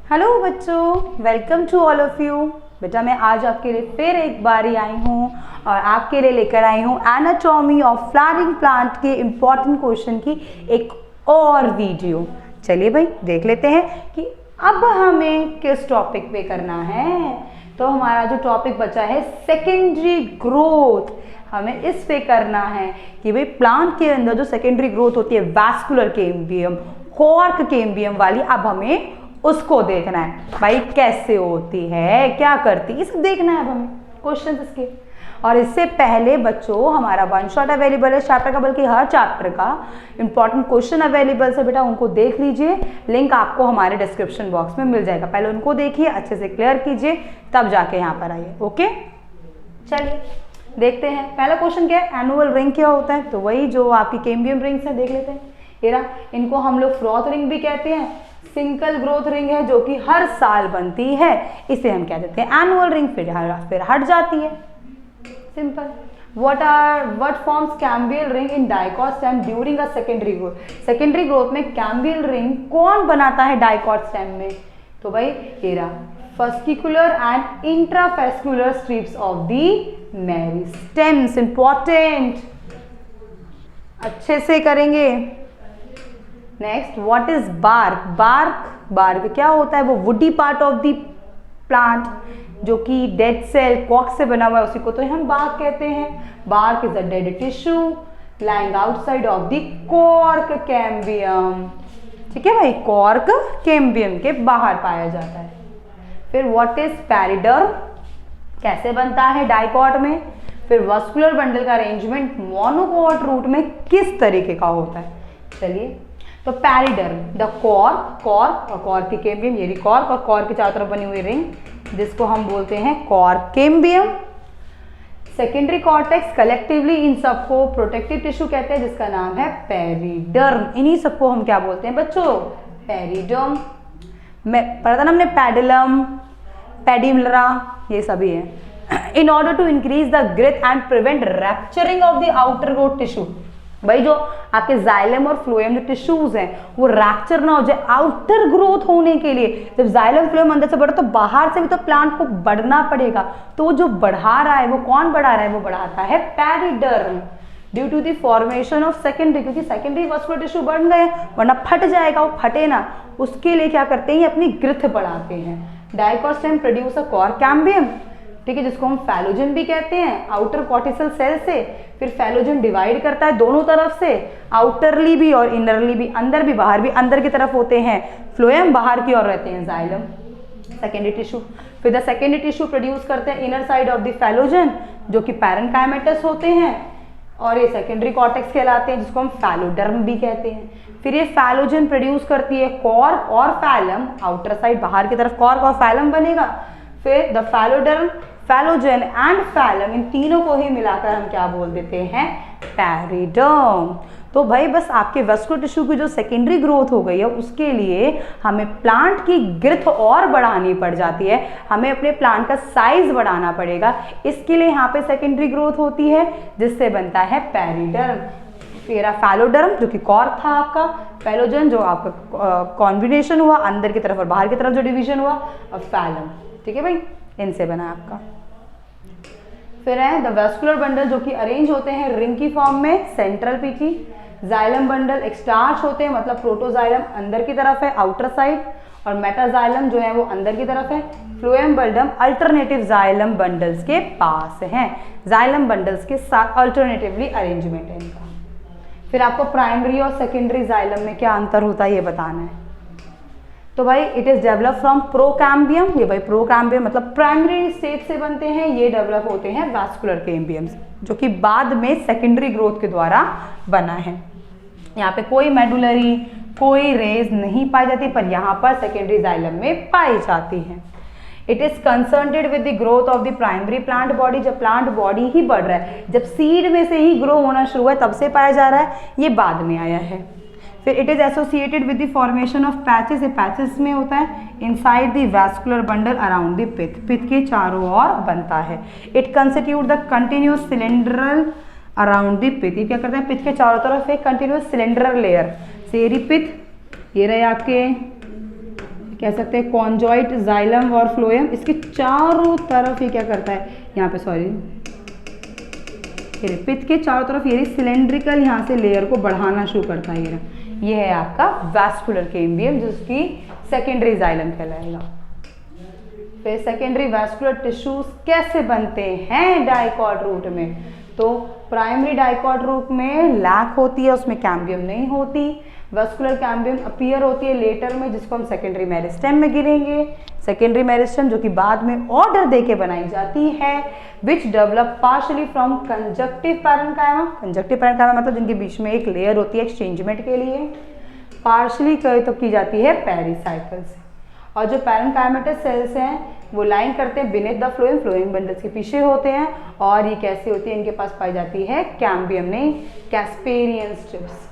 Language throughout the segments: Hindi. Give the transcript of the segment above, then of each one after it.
हेलो बच्चों, welcome to all of you. बेटा मैं आज आपके लिए फिर एक बारी आई हूँ और आपके लिए लेकर आई हूँ एनाटॉमी ऑफ फ्लावरिंग प्लांट के इम्पॉर्टेंट क्वेश्चन की एक और वीडियो। चलिए भाई देख लेते हैं कि अब हमें किस टॉपिक पे करना है। तो हमारा जो टॉपिक बचा है सेकेंडरी ग्रोथ, हमें इस पे करना है कि भाई प्लांट के अंदर जो सेकेंडरी ग्रोथ होती है वैस्कुलर कैम्बियम, कॉर्क कैम्बियम वाली, अब हमें उसको देखना है भाई कैसे होती है, क्या करती है, ये सब देखना है अब हमें क्वेश्चन इसके। और इससे पहले बच्चों हमारा वन शॉट अवेलेबल है चैप्टर का, बल्कि हर चैप्टर का इंपॉर्टेंट क्वेश्चन अवेलेबल है बेटा, उनको देख लीजिए। लिंक आपको हमारे डिस्क्रिप्शन बॉक्स में मिल जाएगा, पहले उनको देखिए, अच्छे से क्लियर कीजिए, तब जाके यहाँ पर आइए। ओके चलिए देखते हैं पहला क्वेश्चन क्या है, एनुअल रिंग क्या होता है। तो वही जो आपकी कैम्बियम रिंग्स है देख लेते हैं। इनको हम लोग फ्रॉथ रिंग भी कहते हैं, सिंगल ग्रोथ रिंग है जो कि हर साल बनती है, इसे हम कह देते हैं एनुअल रिंग, फिर हट जाती है। Simple. What forms cambial ring in dicot stem during a secondary growth. Secondary growth में कैम्बियल रिंग कौन बनाता है डाइकॉट स्टेम में। तो भाई fascicular and intrafascicular strips of the meristems. Important, अच्छे से करेंगे। Next, what is bark. Bark क्या होता है, वो woody part of the plant जो कि डेड सेल कॉर्क से बना हुआ है, उसी को तो हम बार्क कहते हैं। Bark is a dead tissue lying outside of the cork cambium. ठीक है भाई, कॉर्क कैम्बियम के बाहर पाया जाता है। फिर व्हाट इज पैरिडर्म, कैसे बनता है डाइकॉट में। फिर वस्कुलर बंडल का अरेंजमेंट मोनोकॉट रूट में किस तरीके का होता है। चलिए तो पैरिडर्म, द कॉर्क और कॉर्क की कैम्बियम, ये कॉर्क और कॉर्क के चारों तरफ बनी हुई रिंग जिसको हम बोलते हैं cork cambium. Secondary cortex, collectively इन सबको प्रोटेक्टिव टिश्यू कहते हैं जिसका नाम है पेरिडर्म। इन्हीं सबको हम क्या बोलते हैं बच्चों, पेरिडर्म। मैं पढ़ा था ना हमने, पेडिलम, पेडिमलरा, ये सभी है। In order to increase the growth and prevent rupturing of the outer growth tissue, भाई जो आपके जाइलम और फ्लोएम जो टिश्यूज हैं वो रैप्चर ना हो जाए, आउटर ग्रोथ होने के लिए जब जाइलम फ्लोएम अंदर से बढ़े तो बाहर से भी तो प्लांट को बढ़ना पड़ेगा। तो वो जो बढ़ा रहा है वो कौन बढ़ा रहा है, वो बढ़ाता है periderm due to the formation of secondary, क्योंकि सेकेंडरी वस्कुलर टिश्यू बढ़ गए वरना फट जाएगा, वो फटे ना, उसके लिए क्या करते हैं, ये अपनी ग्रोथ बढ़ाते हैं। Dicot stem produce a cork cambium, ठीक है, जिसको हम फैलोजन भी कहते हैं। आउटर कॉर्टिसल सेल से फिर फैलोजन डिवाइड करता है दोनों तरफ से, आउटरली भी और इनरली भी, अंदर भी बाहर भी। अंदर की तरफ होते हैं फ्लोएम, बाहर की ओर रहते हैं जाइलम, सेकेंडरी टिश्यू। फिर द सेकेंडरी टिश्यू प्रोड्यूस करते हैं inner side of the phellogen जो कि पैरेन्काइमेटस होते हैं, और ये सेकेंडरी कॉर्टेक्स कहलाते हैं जिसको हम फैलोडर्म भी कहते हैं। फिर ये फैलोजन प्रोड्यूस करती है कॉर्क और फैलम, आउटर साइड बाहर की तरफ कॉर्क और फैलम बनेगा। फिर the phelloderm, phellogen and phellum, इन तीनों को ही मिलाकर हम क्या बोल देते हैं, पैरिडर्म। तो भाई बस आपके वस्कुलर टिश्यू की जो सेकेंडरी ग्रोथ हो गई है उसके लिए हमें प्लांट की ग्रोथ और बढ़ानी पड़ जाती है, हमें अपने प्लांट का साइज बढ़ाना पड़ेगा। इसके लिए यहाँ पे सेकेंडरी ग्रोथ होती है जिससे बनता है पैरिडर्म। फिर फैलोडर्म जो कि कॉर्क था आपका, फैलोजन जो आपका कॉम्बिनेशन हुआ अंदर की तरफ और बाहर की तरफ जो डिवीजन हुआ, और फैलम, ठीक है भाई, इनसे बना आपका। फिर है द वैस्कुलर बंडल जो कि अरेंज होते हैं रिंग की फॉर्म में, सेंट्रल पीटी। जाइलम बंडल एक्सटार्च होते हैं, मतलब प्रोटोजाइलम अंदर की तरफ है आउटर साइड, और मेटाजाइलम जो है वो अंदर की तरफ है। Phloem bundle alternative xylem bundles के पास हैं, जाइलम बंडल्स के साथ अल्टरनेटिवली अरेंजमेंट है इनका। फिर आपको प्राइमरी और सेकेंडरी जाइलम में क्या अंतर होता है ये बताना है। तो भाई it is develop from procambium, ये भाई प्रोकैम्बियम मतलब प्राइमरी स्टेज से बनते हैं, ये डेवलप होते हैं वैस्कुलर कैम्बियम्स जो कि बाद में सेकेंडरी ग्रोथ के द्वारा बना है। यहाँ पे कोई मेडुलरी, कोई रेज नहीं पाई जाती, पर यहाँ पर सेकेंडरी जाइलम में पाई जाती है। It is concerned with the growth of the primary plant body, जब प्लांट बॉडी ही बढ़ रहा है, जब सीड में से ही ग्रो होना शुरू है तब से पाया जा रहा है, ये बाद में आया है। फिर it is associated with the formation of patches, ये पैचेस में होता है inside the vascular bundle around the pith, pith के चारों ओर बनता है। It constitute the continuous cylinder around the pith, ये क्या करता है, पिथ के चारों तरफ एक कंटिन्यूस सिलेंडरल लेयर, सेरी पिथ, ये रहे आपके कह सकते हैं कॉन्जॉइट, जाइलम और फ्लोएम, इसके चारों तरफ ये क्या करता है, यहाँ पे सॉरी, पित्त के चारों तरफ ये सिलेंड्रिकल यहाँ से लेयर को बढ़ाना शुरू करता है। ये है आपका वैस्कुलर कैम्बियम, जिसकी सेकेंडरी जाइलम कहलाएगा। फिर सेकेंडरी वैस्कुलर टिश्यूज कैसे बनते हैं डाइकॉट रूट में, तो प्राइमरी डाइकॉट रूट में लैक होती है, उसमें कैम्बियम नहीं होती। वैस्कुलर कैम्बियम अपीयर होती है लेटर में, जिसको हम सेकेंडरी मेरिस्टेम में गिनेंगे। सेकेंडरी मेरिस्टेम जो कि बाद में ऑर्डर देके बनाई जाती है, which develop partially from conjunctive parenchyma. Conjunctive parenchyma मतलब जिनके बीच में एक लेयर होती है एक्सचेंजमेंट के लिए। पार्शली तो की जाती है पेरिसाइकल से। और जो पैरेन्काइमेटस सेल्स हैं वो लाइन करते हैं beneath the phloem, phloem bundles के पीछे होते हैं। और ये कैसी होती है, इनके पास पाई जाती है कैम्बियम नहीं, कैस्पेरियन स्ट्रिप्स।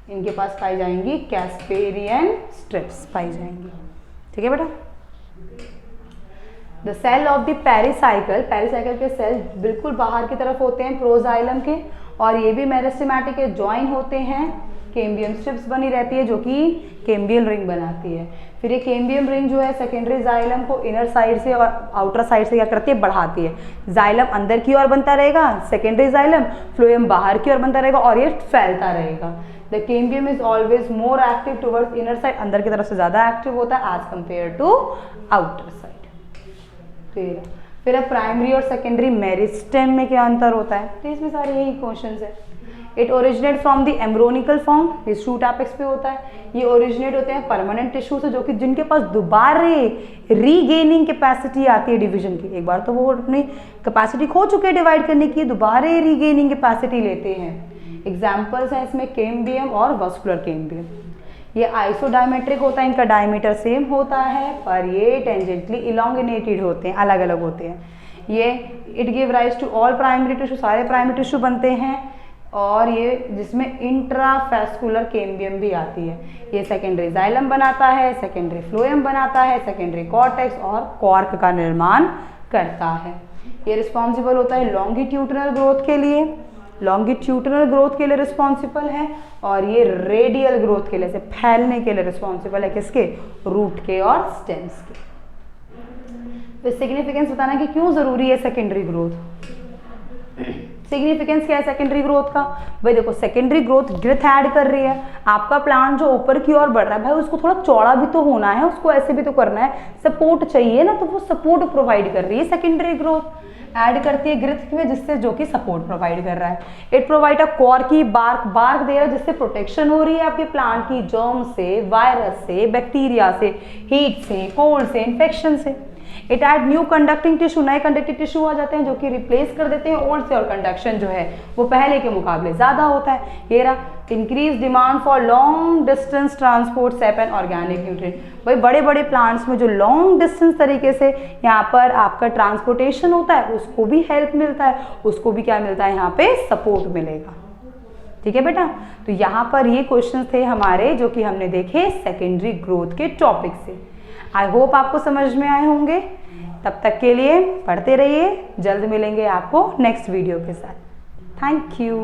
इनके पास पाई जाएंगी कैस्पेरियन स्ट्रिप्स पाई जाएंगी। ठीक है बेटा। The cell of the pericycle, pericycle के सेल बिल्कुल बाहर की तरफ होते हैं प्रोजाइलम के, और ये भी मेरिस्टेमेटिक है, ज्वाइन होते हैं। कैम्बियम स्ट्रिप्स बनी रहती है जो कि कैम्बियल रिंग बनाती है। फिर ये कैम्बियम रिंग जो है सेकेंडरी जाइलम को इनर साइड से और आउटर साइड से क्या करती है, बढ़ाती है। जाइलम अंदर की ओर बनता रहेगा, सेकेंडरी जाइलम, फ्लोएम बाहर की ओर बनता रहेगा और ये फैलता रहेगा। The cambium is always more active towards inner side, अंदर की तरफ से ज्यादा एक्टिव होता है as compare to outer side. फिर अब प्राइमरी और सेकेंडरी मेरिस्टेम में क्या अंतर होता है, तो इसमें सारे यही क्वेश्चंस है। It originate from the embryonic form, ये शूट एपेक्स पे होता है। ये ओरिजिनेट होते हैं परमानेंट टिश्यू से, जो कि जिनके पास दोबारा रीगेनिंग कैपेसिटी आती है डिवीजन की। एक बार तो वो अपनी कैपेसिटी खो चुके हैं डिवाइड करने की, दोबारा रीगेनिंग कैपेसिटी लेते हैं। एग्जाम्पल्स हैं इसमें कैम्बियम और वैस्कुलर कैम्बियम। ये आइसोडायमेट्रिक होता है, इनका डायमीटर सेम होता है, पर ये टेंजेंटली इलोंगिनेटेड होते हैं, अलग अलग होते हैं। ये it give rise to all primary tissue, सारे प्राइमरी टिश्यू बनते हैं। और ये जिसमें इंट्राफेस्कुलर कैम्बियम भी आती है। ये सेकेंडरी जाइलम बनाता है, सेकेंडरी फ्लोएम बनाता है, सेकेंडरी कॉर्टेक्स और कॉर्क का निर्माण करता है। ये रिस्पॉन्सिबल होता है लॉन्गिट्यूडनल ग्रोथ के लिए, लॉन्गिट्यूडनल ग्रोथ के लिए रिस्पॉन्सिबल है। और ये रेडियल ग्रोथ के लिए, से फैलने के लिए रिस्पॉन्सिबल है, किसके, रूट के और स्टेम्स के। तो सिग्निफिकेंस बताना कि क्यों जरूरी है सेकेंडरी ग्रोथ। सिग्निफिकेंस क्या है सेकेंडरी ग्रोथ का, भाई देखो सेकेंडरी ग्रोथ ग्रोथ ऐड कर रही है। आपका प्लांट जो ऊपर की ओर बढ़ रहा है भाई, उसको थोड़ा चौड़ा भी तो होना है, उसको ऐसे भी तो करना है, सपोर्ट चाहिए ना, तो वो सपोर्ट प्रोवाइड कर रही है सेकेंडरी ग्रोथ, ऐड करती है ग्रोथ में, जिससे जो कि सपोर्ट प्रोवाइड कर रहा है। It provide a corky bark, bark दे रहा है जिससे प्रोटेक्शन हो रही है आपके प्लांट की जर्म से, वायरस से, बैक्टीरिया से, हीट से, कोल्ड से, इन्फेक्शन से। It add new conducting tissue, नए कंडक्टिव टिश्यू आ जाते हैं जो कि रिप्लेस कर देते हैं ओल्ड से, और कंडक्शन जो है वो पहले के मुकाबले ज़्यादा होता है। ये रहा increase demand for long distance transport shape and organic nutrient. भाई बड़े बड़े प्लांट्स में जो लॉन्ग डिस्टेंस तरीके से यहाँ पर आपका ट्रांसपोर्टेशन होता है, उसको भी हेल्प मिलता है, उसको भी क्या मिलता है, यहाँ पे सपोर्ट मिलेगा। ठीक है बेटा, तो यहाँ पर ये क्वेश्चन थे हमारे जो कि हमने देखे सेकेंडरी ग्रोथ के टॉपिक से। आई होप आपको समझ में आए होंगे। तब तक के लिए पढ़ते रहिए, जल्द मिलेंगे आपको नेक्स्ट वीडियो के साथ। Thank you.